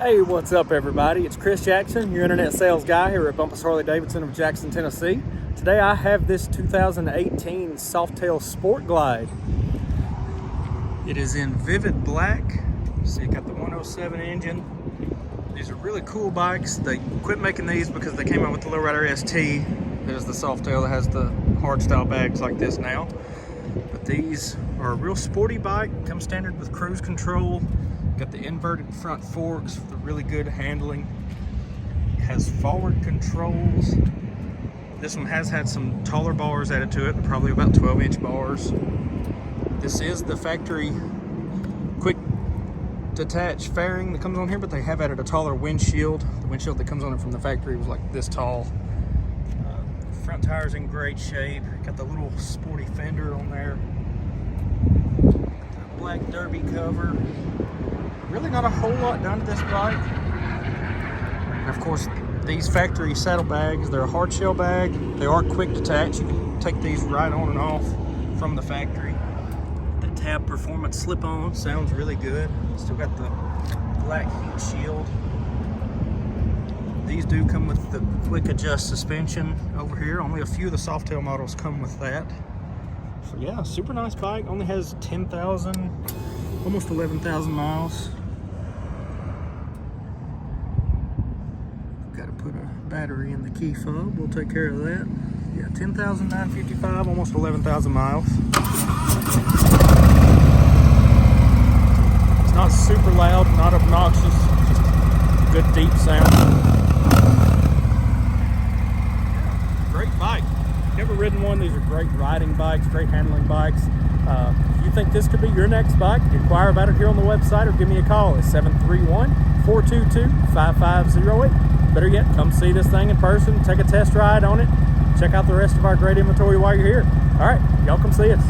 Hey, what's up everybody? It's Chris Jackson, your internet sales guy here at Bumpus Harley-Davidson of Jackson, Tennessee. Today I have this 2018 Softail Sport Glide. It is in vivid black. So you got the 107 engine. These are really cool bikes. They quit making these because they came out with the Lowrider ST. There's the Softail that has the hard style bags like this now. But these are a real sporty bike. Comes standard with cruise control. Got the inverted front forks for the really good handling. It has forward controls. This one has had some taller bars added to it, probably about 12-inch bars. This is the factory quick detach fairing that comes on here, but they have added a taller windshield. The windshield that comes on it from the factory was like this tall. Front tire's in great shape. Got the little sporty fender on there. The black derby cover. Really not a whole lot done to this bike. And of course, these factory saddlebags, they're a hard shell bag. They are quick detach. You can take these right on and off from the factory. The tab performance slip-on sounds really good. Still got the black heat shield. These do come with the quick adjust suspension over here. Only a few of the Softail models come with that. So yeah, super nice bike. Only has 10,000, almost 11,000 miles. Got to put a battery in the key fob. We'll take care of that. Yeah, 10,955, almost 11,000 miles. It's not super loud, not obnoxious, just good deep sound. Great bike. Never ridden one. These are great riding bikes, great handling bikes. If you think this could be your next bike, inquire about it here on the website or give me a call at 731-422-5508. Better yet, come see this thing in person, take a test ride on it, check out the rest of our great inventory while you're here. All right, y'all come see us.